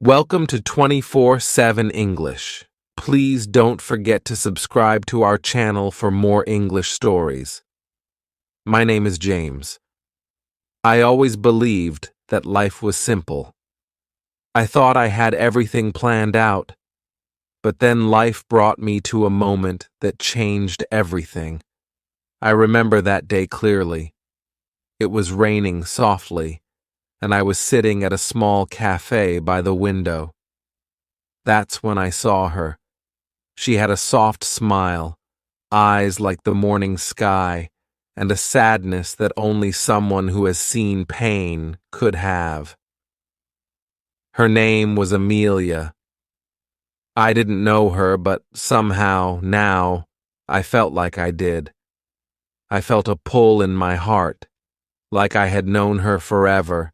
Welcome to 24/7 English. Please don't forget to subscribe to our channel for more English stories. My name is James. I always believed that life was simple. I thought I had everything planned out, but then life brought me to a moment that changed everything. I remember that day clearly. It was raining softly, and I was sitting at a small cafe by the window. That's when I saw her. She had a soft smile, eyes like the morning sky, and a sadness that only someone who has seen pain could have. Her name was Amelia. I didn't know her, but somehow, now, I felt like I did. I felt a pull in my heart, like I had known her forever.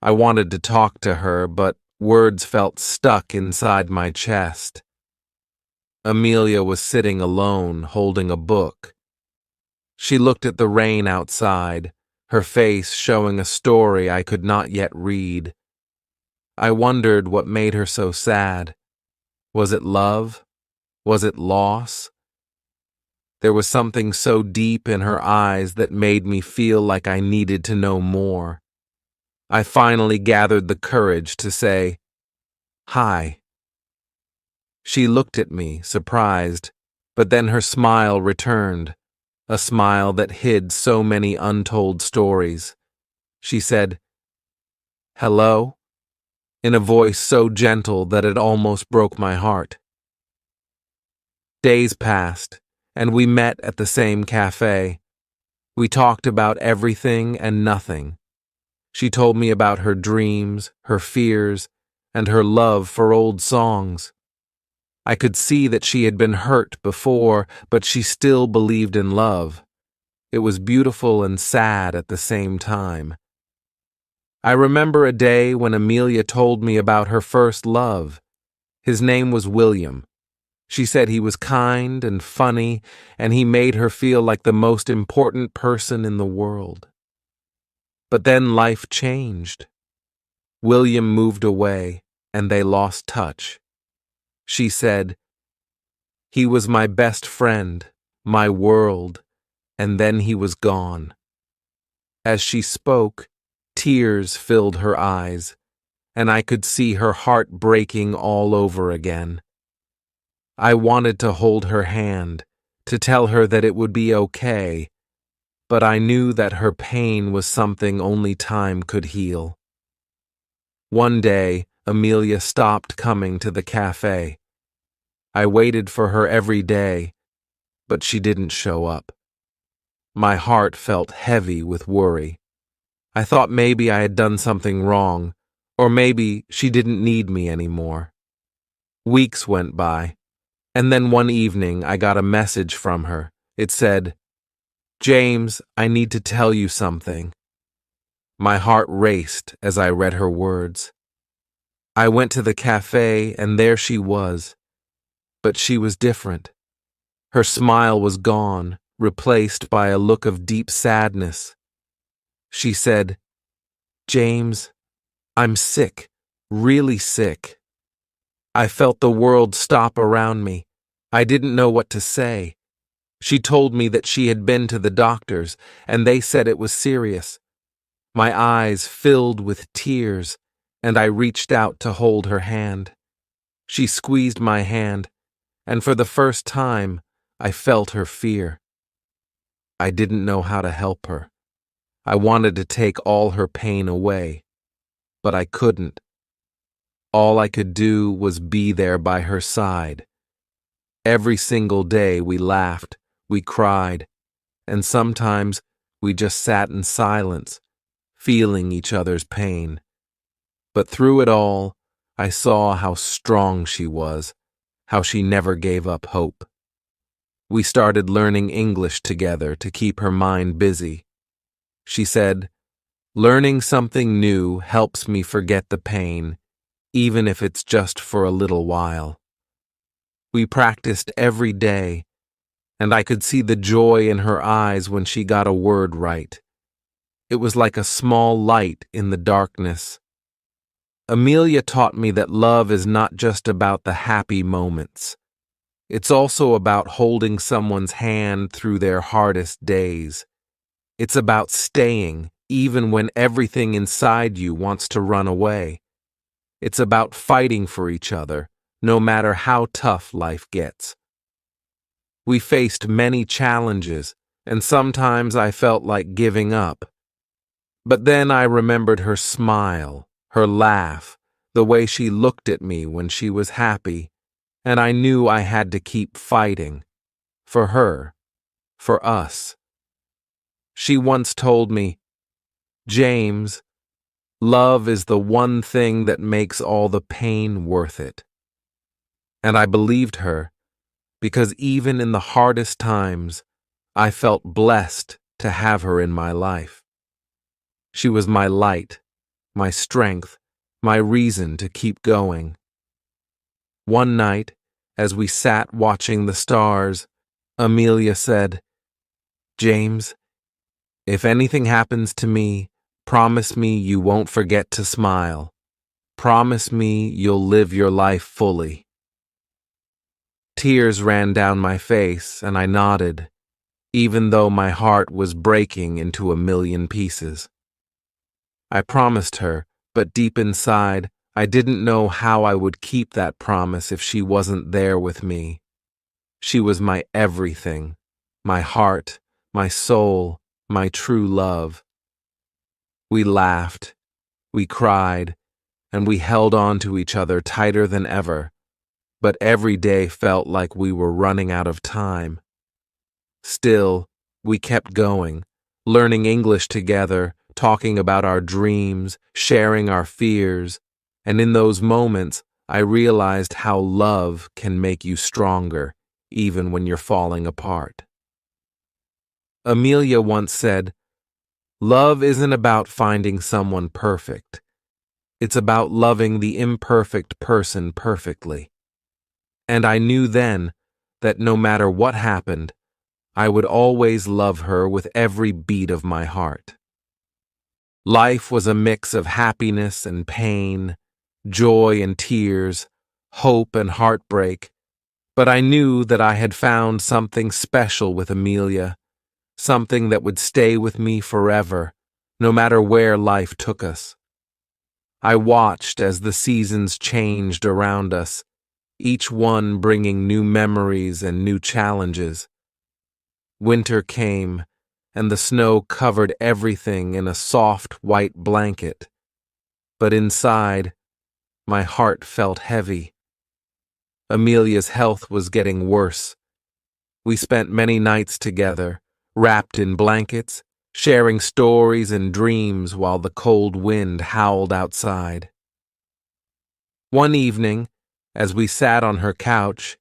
I wanted to talk to her, but words felt stuck inside my chest. Amelia was sitting alone, holding a book. She looked at the rain outside, her face showing a story I could not yet read. I wondered what made her so sad. Was it love? Was it loss? There was something so deep in her eyes that made me feel like I needed to know more. I finally gathered the courage to say, "Hi." She looked at me, surprised, but then her smile returned, a smile that hid so many untold stories. She said, "Hello," in a voice so gentle that it almost broke my heart. Days passed, and we met at the same cafe. We talked about everything and nothing. She told me about her dreams, her fears, and her love for old songs. I could see that she had been hurt before, but she still believed in love. It was beautiful and sad at the same time. I remember a day when Amelia told me about her first love. His name was William. She said he was kind and funny, and he made her feel like the most important person in the world. But then life changed. William moved away, and they lost touch. She said, "He was my best friend, my world, and then he was gone." As she spoke, tears filled her eyes, and I could see her heart breaking all over again. I wanted to hold her hand, to tell her that it would be okay, but I knew that her pain was something only time could heal. One day, Amelia stopped coming to the cafe. I waited for her every day, but she didn't show up. My heart felt heavy with worry. I thought maybe I had done something wrong, or maybe she didn't need me anymore. Weeks went by, and then one evening I got a message from her. It said, "James, I need to tell you something." My heart raced as I read her words. I went to the cafe, and there she was. But she was different. Her smile was gone, replaced by a look of deep sadness. She said, "James, I'm sick, really sick." I felt the world stop around me. I didn't know what to say. She told me that she had been to the doctors, and they said it was serious. My eyes filled with tears, and I reached out to hold her hand. She squeezed my hand, and for the first time, I felt her fear. I didn't know how to help her. I wanted to take all her pain away, but I couldn't. All I could do was be there by her side. Every single day we laughed, we cried, and sometimes we just sat in silence, feeling each other's pain. But through it all, I saw how strong she was, how she never gave up hope. We started learning English together to keep her mind busy. She said, "Learning something new helps me forget the pain, even if it's just for a little while." We practiced every day, and I could see the joy in her eyes when she got a word right. It was like a small light in the darkness. Amelia taught me that love is not just about the happy moments. It's also about holding someone's hand through their hardest days. It's about staying even when everything inside you wants to run away. It's about fighting for each other, no matter how tough life gets. We faced many challenges, and sometimes I felt like giving up. But then I remembered her smile, her laugh, the way she looked at me when she was happy, and I knew I had to keep fighting. For her. For us. She once told me, "James, love is the one thing that makes all the pain worth it." And I believed her, because even in the hardest times, I felt blessed to have her in my life. She was my light, my strength, my reason to keep going. One night, as we sat watching the stars, Amelia said, "James, if anything happens to me, promise me you won't forget to smile. Promise me you'll live your life fully." Tears ran down my face, and I nodded, even though my heart was breaking into a million pieces. I promised her, but deep inside, I didn't know how I would keep that promise if she wasn't there with me. She was my everything, my heart, my soul, my true love. We laughed, we cried, and we held on to each other tighter than ever, but every day felt like we were running out of time. Still, we kept going, learning English together, talking about our dreams, sharing our fears, and in those moments, I realized how love can make you stronger, even when you're falling apart. Amelia once said, "Love isn't about finding someone perfect. It's about loving the imperfect person perfectly." And I knew then that no matter what happened, I would always love her with every beat of my heart. Life was a mix of happiness and pain, joy and tears, hope and heartbreak, but I knew that I had found something special with Amelia, something that would stay with me forever, no matter where life took us. I watched as the seasons changed around us, each one bringing new memories and new challenges. Winter came, and the snow covered everything in a soft white blanket. But inside, my heart felt heavy. Amelia's health was getting worse. We spent many nights together, wrapped in blankets, sharing stories and dreams while the cold wind howled outside. One evening, as we sat on her couch,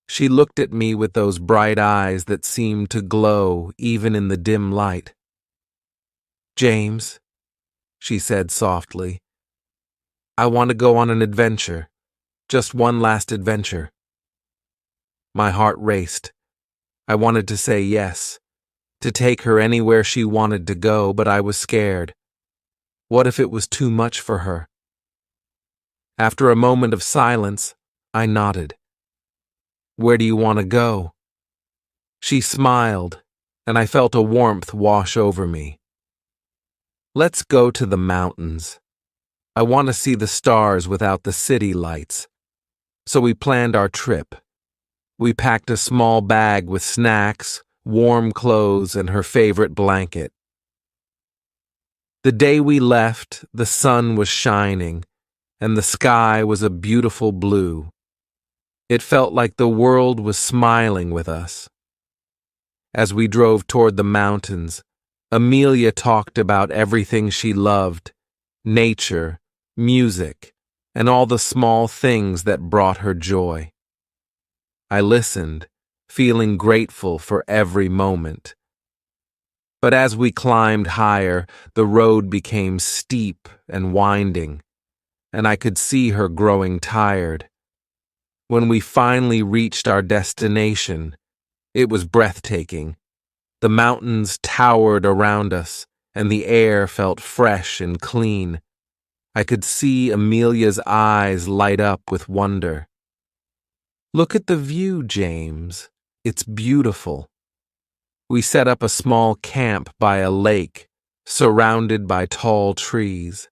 she looked at me with those bright eyes that seemed to glow even in the dim light. "James," she said softly, "I want to go on an adventure, just one last adventure." My heart raced. I wanted to say yes, to take her anywhere she wanted to go, but I was scared. What if it was too much for her? After a moment of silence, I nodded. "Where do you want to go?" She smiled, and I felt a warmth wash over me. "Let's go to the mountains. I want to see the stars without the city lights." So we planned our trip. We packed a small bag with snacks, warm clothes, and her favorite blanket. The day we left, the sun was shining, and the sky was a beautiful blue. It felt like the world was smiling with us. As we drove toward the mountains, Amelia talked about everything she loved, nature, music, and all the small things that brought her joy. I listened, feeling grateful for every moment. But as we climbed higher, the road became steep and winding, and I could see her growing tired. When we finally reached our destination, it was breathtaking. The mountains towered around us, and the air felt fresh and clean. I could see Amelia's eyes light up with wonder. "Look at the view, James. It's beautiful." We set up a small camp by a lake, surrounded by tall trees.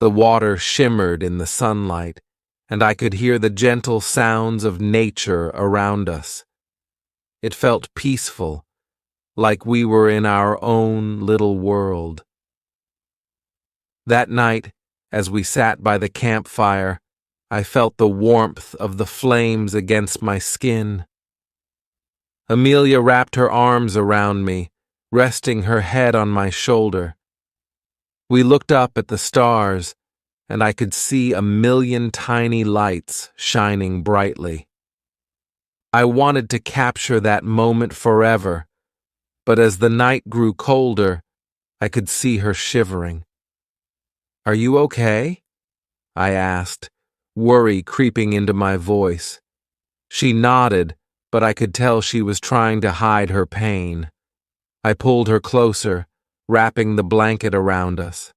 The water shimmered in the sunlight, and I could hear the gentle sounds of nature around us. It felt peaceful, like we were in our own little world. That night, as we sat by the campfire, I felt the warmth of the flames against my skin. Amelia wrapped her arms around me, resting her head on my shoulder. We looked up at the stars, and I could see 1,000,000 tiny lights shining brightly. I wanted to capture that moment forever, but as the night grew colder, I could see her shivering. "Are you okay?" I asked, worry creeping into my voice. She nodded, but I could tell she was trying to hide her pain. I pulled her closer, wrapping the blanket around us.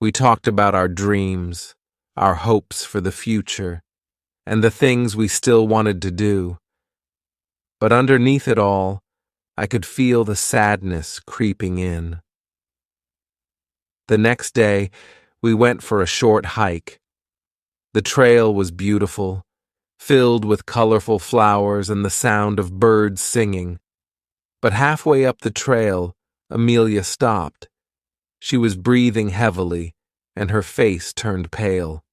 We talked about our dreams, our hopes for the future, and the things we still wanted to do. But underneath it all, I could feel the sadness creeping in. The next day, we went for a short hike. The trail was beautiful, filled with colorful flowers and the sound of birds singing. But halfway up the trail, Amelia stopped. She was breathing heavily, and her face turned pale.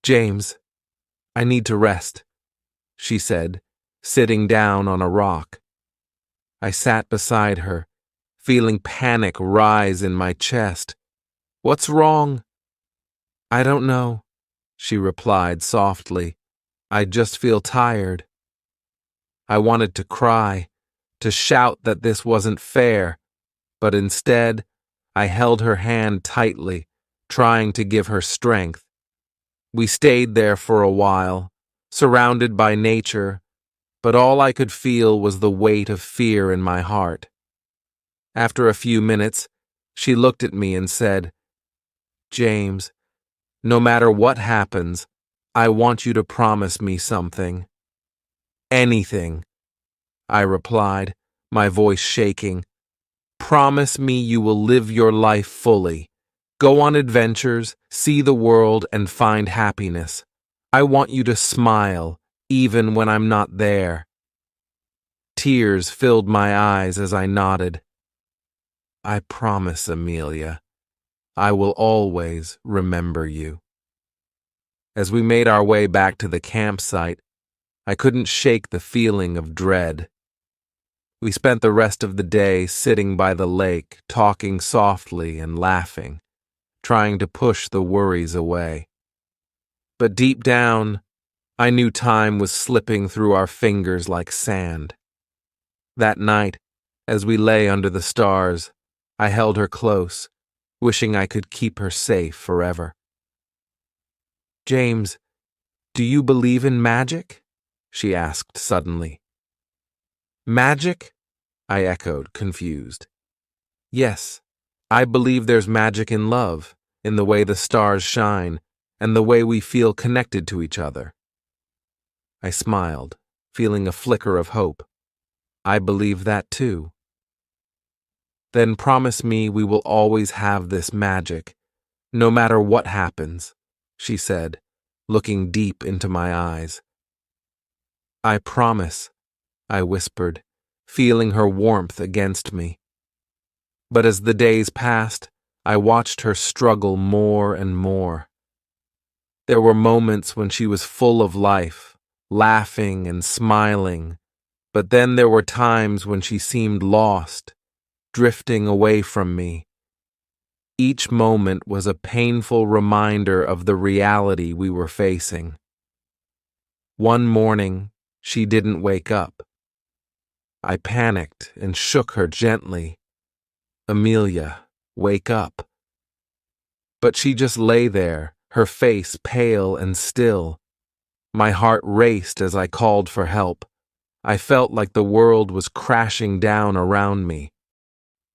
"James, I need to rest," she said, sitting down on a rock. I sat beside her, feeling panic rise in my chest. "What's wrong?" "I don't know," she replied softly. "I just feel tired." I wanted to cry, to shout that this wasn't fair, but instead, I held her hand tightly, trying to give her strength. We stayed there for a while, surrounded by nature, but all I could feel was the weight of fear in my heart. After a few minutes, she looked at me and said, "James, no matter what happens, I want you to promise me something." "Anything," I replied, my voice shaking. "Promise me you will live your life fully. Go on adventures, see the world, and find happiness. I want you to smile, even when I'm not there." Tears filled my eyes as I nodded. "I promise, Amelia. I will always remember you." As we made our way back to the campsite, I couldn't shake the feeling of dread. We spent the rest of the day sitting by the lake, talking softly and laughing, trying to push the worries away. But deep down, I knew time was slipping through our fingers like sand. That night, as we lay under the stars, I held her close, wishing I could keep her safe forever. "James, do you believe in magic?" she asked suddenly. "Magic?" I echoed, confused. "Yes, I believe there's magic in love, in the way the stars shine, and the way we feel connected to each other." I smiled, feeling a flicker of hope. "I believe that too." "Then promise me we will always have this magic, no matter what happens," she said, looking deep into my eyes. "I promise," I whispered, feeling her warmth against me. But as the days passed, I watched her struggle more and more. There were moments when she was full of life, laughing and smiling, but then there were times when she seemed lost, drifting away from me. Each moment was a painful reminder of the reality we were facing. One morning, she didn't wake up. I panicked and shook her gently. "Amelia, wake up." But she just lay there, her face pale and still. My heart raced as I called for help. I felt like the world was crashing down around me.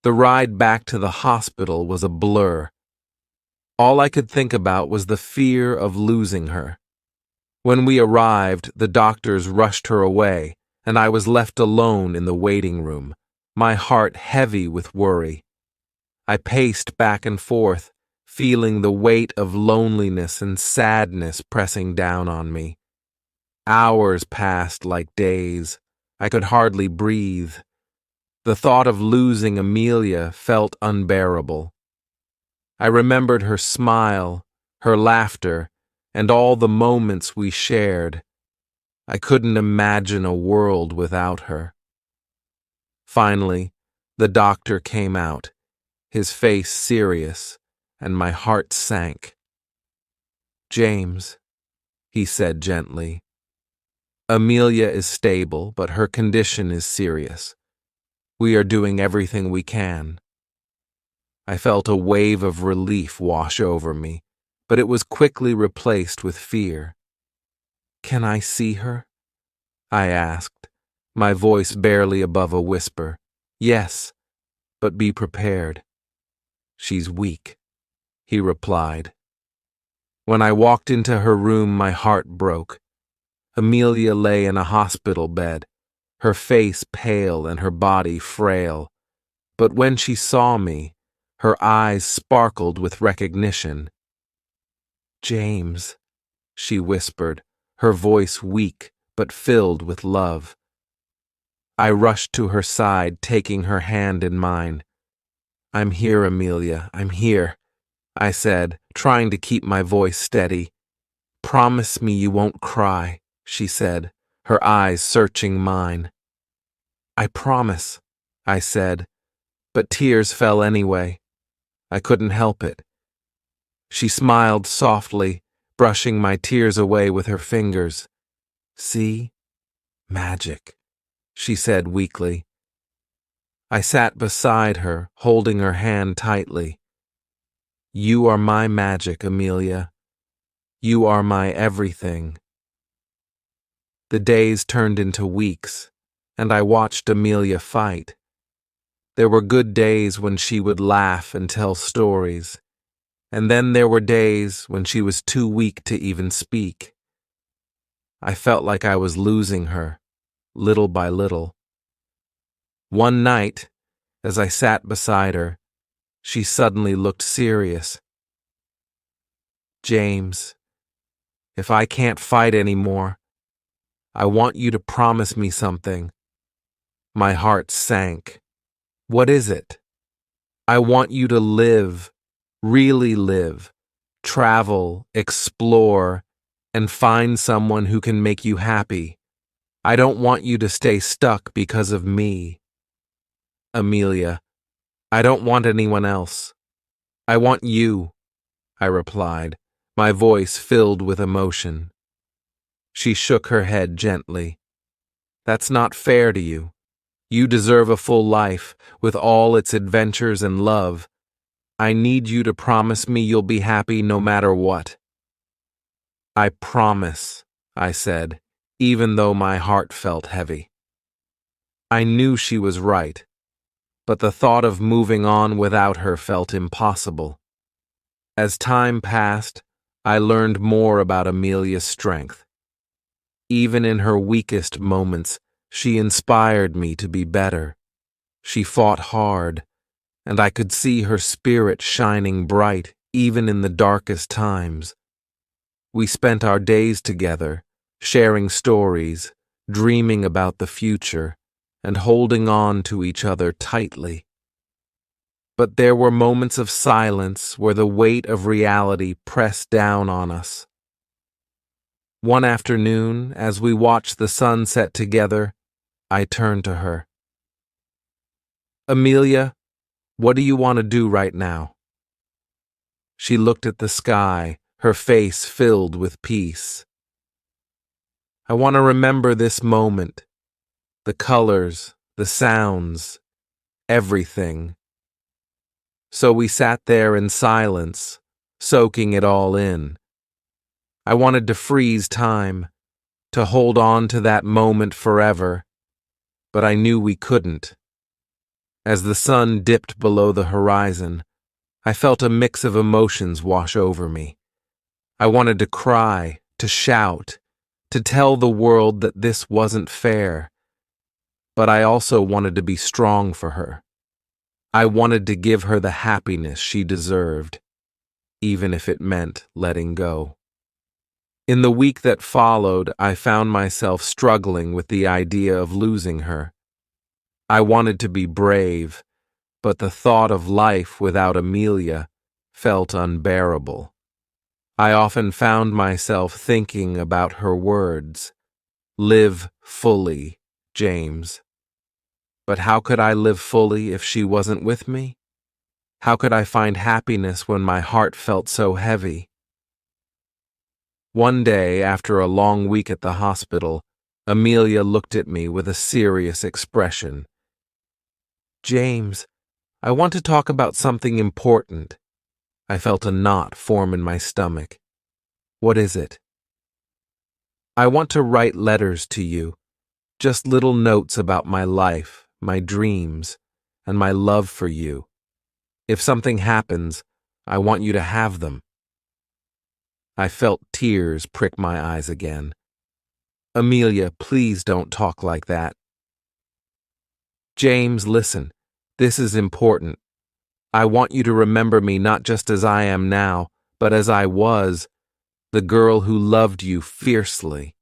The ride back to the hospital was a blur. All I could think about was the fear of losing her. When we arrived, the doctors rushed her away, and I was left alone in the waiting room, my heart heavy with worry. I paced back and forth, feeling the weight of loneliness and sadness pressing down on me. Hours passed like days. I could hardly breathe. The thought of losing Amelia felt unbearable. I remembered her smile, her laughter, and all the moments we shared. I couldn't imagine a world without her. Finally, the doctor came out, his face serious, and my heart sank. "James," he said gently, "Amelia is stable, but her condition is serious. We are doing everything we can." I felt a wave of relief wash over me, but it was quickly replaced with fear. "Can I see her?" I asked, my voice barely above a whisper. "Yes, but be prepared." "She's weak," he replied. When I walked into her room, my heart broke. Amelia lay in a hospital bed, her face pale and her body frail. But when she saw me, her eyes sparkled with recognition. "James," she whispered, her voice weak but filled with love. I rushed to her side, taking her hand in mine. "I'm here, Amelia, I'm here," I said, trying to keep my voice steady. "Promise me you won't cry," she said, her eyes searching mine. "I promise," I said, but tears fell anyway. I couldn't help it. She smiled softly, brushing my tears away with her fingers. "See? Magic," she said weakly. I sat beside her, holding her hand tightly. "You are my magic, Amelia. You are my everything." The days turned into weeks, and I watched Amelia fight. There were good days when she would laugh and tell stories, and then there were days when she was too weak to even speak. I felt like I was losing her, little by little. One night, as I sat beside her, she suddenly looked serious. "James, if I can't fight anymore, I want you to promise me something." My heart sank. "What is it?" "I want you to live, really live, travel, explore, and find someone who can make you happy. I don't want you to stay stuck because of me." "Amelia, I don't want anyone else. I want you," I replied, my voice filled with emotion. She shook her head gently. "That's not fair to you. You deserve a full life, with all its adventures and love. I need you to promise me you'll be happy no matter what." "I promise," I said, even though my heart felt heavy. I knew she was right, but the thought of moving on without her felt impossible. As time passed, I learned more about Amelia's strength. Even in her weakest moments, she inspired me to be better. She fought hard, and I could see her spirit shining bright even in the darkest times. We spent our days together, sharing stories, dreaming about the future, and holding on to each other tightly. But there were moments of silence where the weight of reality pressed down on us. One afternoon, as we watched the sun set together, I turned to her. "Amelia, what do you want to do right now?" She looked at the sky, her face filled with peace. "I want to remember this moment, the colors, the sounds, everything." So we sat there in silence, soaking it all in. I wanted to freeze time, to hold on to that moment forever, but I knew we couldn't. As the sun dipped below the horizon, I felt a mix of emotions wash over me. I wanted to cry, to shout, to tell the world that this wasn't fair. But I also wanted to be strong for her. I wanted to give her the happiness she deserved, even if it meant letting go. In the week that followed, I found myself struggling with the idea of losing her. I wanted to be brave, but the thought of life without Amelia felt unbearable. I often found myself thinking about her words, "Live fully, James." But how could I live fully if she wasn't with me? How could I find happiness when my heart felt so heavy? One day, after a long week at the hospital, Amelia looked at me with a serious expression. "James, I want to talk about something important." I felt a knot form in my stomach. "What is it?" "I want to write letters to you, just little notes about my life, my dreams, and my love for you. If something happens, I want you to have them." I felt tears prick my eyes again. "Amelia, please don't talk like that." "James, listen, this is important. I want you to remember me not just as I am now, but as I was, the girl who loved you fiercely."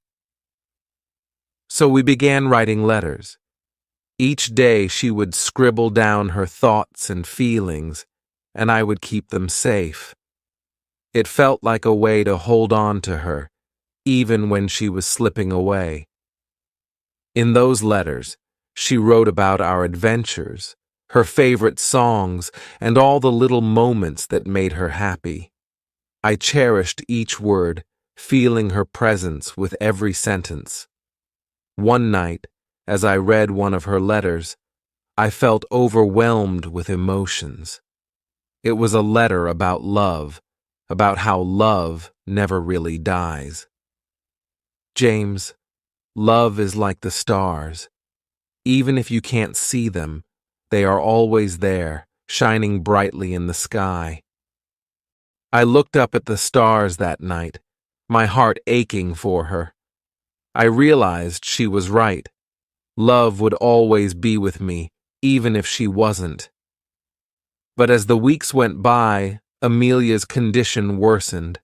So we began writing letters. Each day she would scribble down her thoughts and feelings, and I would keep them safe. It felt like a way to hold on to her, even when she was slipping away. In those letters, she wrote about our adventures, her favorite songs, and all the little moments that made her happy. I cherished each word, feeling her presence with every sentence. One night, as I read one of her letters, I felt overwhelmed with emotions. It was a letter about love, about how love never really dies. "James, love is like the stars. Even if you can't see them, they are always there, shining brightly in the sky." I looked up at the stars that night, my heart aching for her. I realized she was right. Love would always be with me, even if she wasn't. But as the weeks went by, Amelia's condition worsened.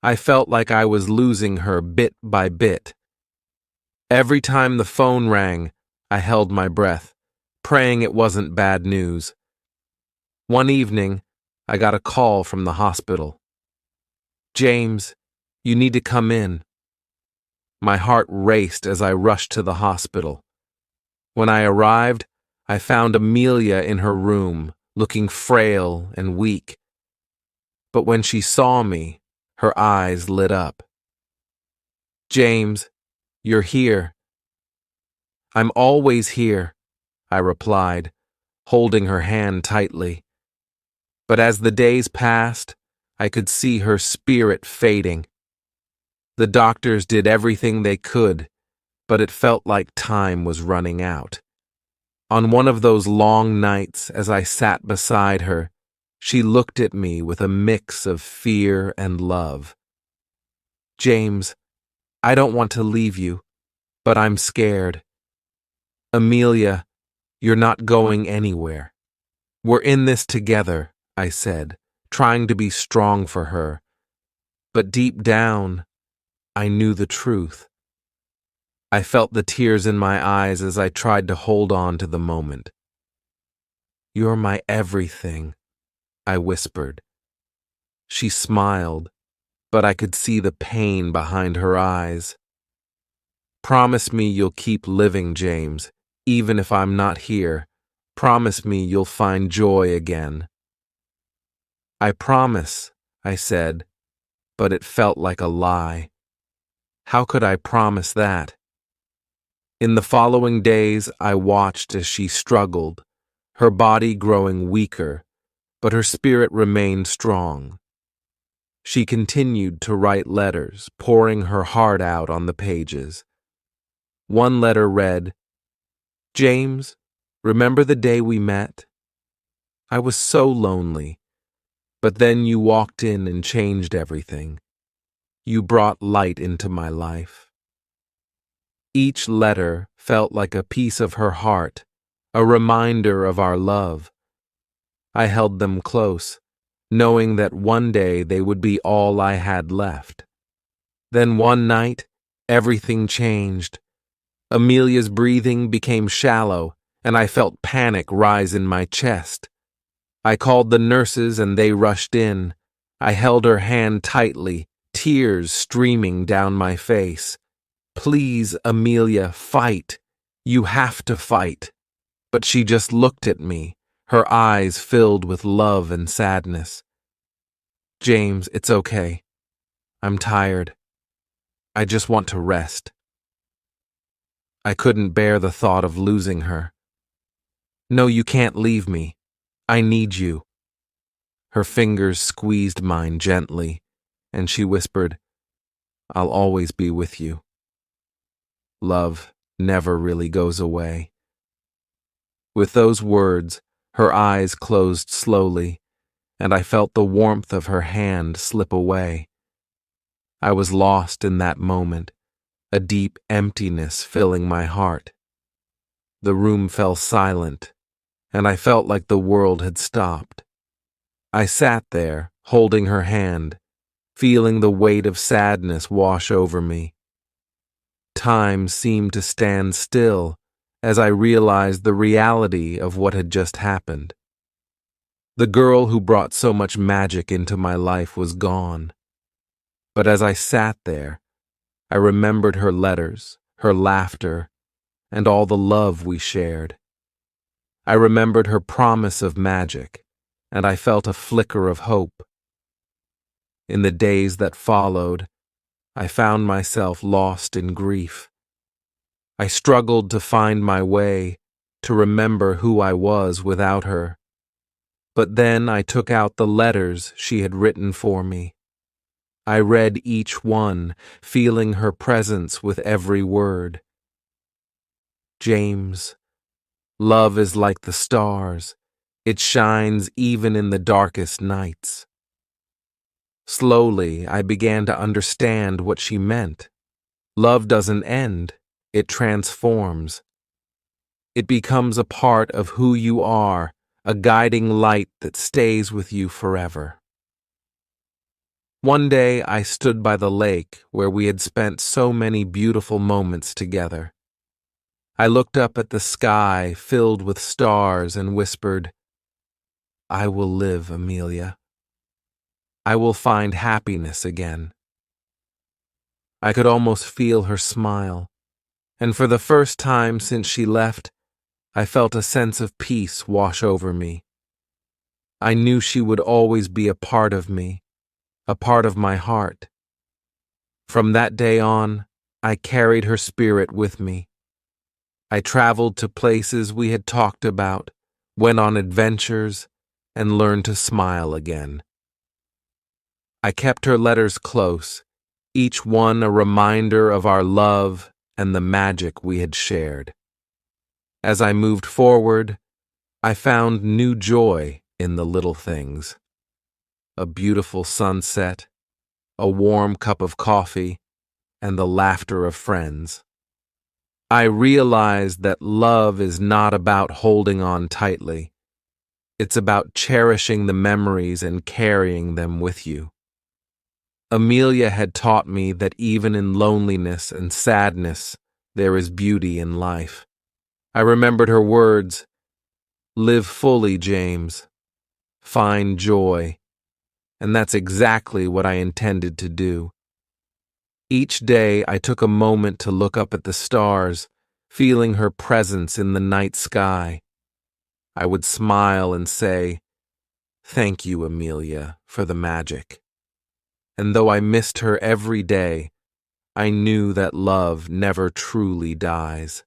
I felt like I was losing her bit by bit. Every time the phone rang, I held my breath, praying it wasn't bad news. One evening, I got a call from the hospital. "James, you need to come in." My heart raced as I rushed to the hospital. When I arrived, I found Amelia in her room, looking frail and weak. But when she saw me, her eyes lit up. "James, you're here." "I'm always here," I replied, holding her hand tightly. But as the days passed, I could see her spirit fading. The doctors did everything they could, but it felt like time was running out. On one of those long nights, as I sat beside her, she looked at me with a mix of fear and love. "James, I don't want to leave you, but I'm scared." "Amelia, you're not going anywhere. We're in this together," I said, trying to be strong for her. But deep down, I knew the truth. I felt the tears in my eyes as I tried to hold on to the moment. "You're my everything," I whispered. She smiled, but I could see the pain behind her eyes. "Promise me you'll keep living, James, even if I'm not here. Promise me you'll find joy again." "I promise," I said, but it felt like a lie. How could I promise that? In the following days, I watched as she struggled, her body growing weaker, but her spirit remained strong. She continued to write letters, pouring her heart out on the pages. One letter read, "James, remember the day we met? I was so lonely. But then you walked in and changed everything. You brought light into my life. Each letter felt like a piece of her heart, a reminder of our love. I held them close, knowing that one day they would be all I had left. Then one night, everything changed. Amelia's breathing became shallow, and I felt panic rise in my chest. I called the nurses and they rushed in. I held her hand tightly, tears streaming down my face. "Please, Amelia, fight. You have to fight." But she just looked at me, her eyes filled with love and sadness. "James, it's okay. I'm tired. I just want to rest." I couldn't bear the thought of losing her. "No, you can't leave me. I need you." Her fingers squeezed mine gently, and she whispered, "I'll always be with you." Love never really goes away. With those words, her eyes closed slowly, and I felt the warmth of her hand slip away. I was lost in that moment, a deep emptiness filling my heart. The room fell silent, and I felt like the world had stopped. I sat there, holding her hand, feeling the weight of sadness wash over me. Time seemed to stand still as I realized the reality of what had just happened. The girl who brought so much magic into my life was gone. But as I sat there, I remembered her letters, her laughter, and all the love we shared. I remembered her promise of magic, and I felt a flicker of hope. In the days that followed, I found myself lost in grief. I struggled to find my way, to remember who I was without her. But then I took out the letters she had written for me. I read each one, feeling her presence with every word. "James, love is like the stars. It shines even in the darkest nights." Slowly, I began to understand what she meant. Love doesn't end, it transforms. It becomes a part of who you are, a guiding light that stays with you forever. One day I stood by the lake where we had spent so many beautiful moments together. I looked up at the sky filled with stars and whispered, "I will live, Amelia. I will find happiness again." I could almost feel her smile, and for the first time since she left, I felt a sense of peace wash over me. I knew she would always be a part of me, a part of my heart. From that day on, I carried her spirit with me. I traveled to places we had talked about, went on adventures, and learned to smile again. I kept her letters close, each one a reminder of our love and the magic we had shared. As I moved forward, I found new joy in the little things. A beautiful sunset, a warm cup of coffee, and the laughter of friends. I realized that love is not about holding on tightly. It's about cherishing the memories and carrying them with you. Amelia had taught me that even in loneliness and sadness, there is beauty in life. I remembered her words, "Live fully, James. Find joy." And that's exactly what I intended to do. Each day I took a moment to look up at the stars, feeling her presence in the night sky. I would smile and say, "Thank you, Amelia, for the magic." And though I missed her every day, I knew that love never truly dies.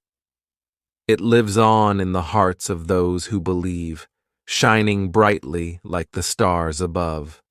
It lives on in the hearts of those who believe, shining brightly like the stars above.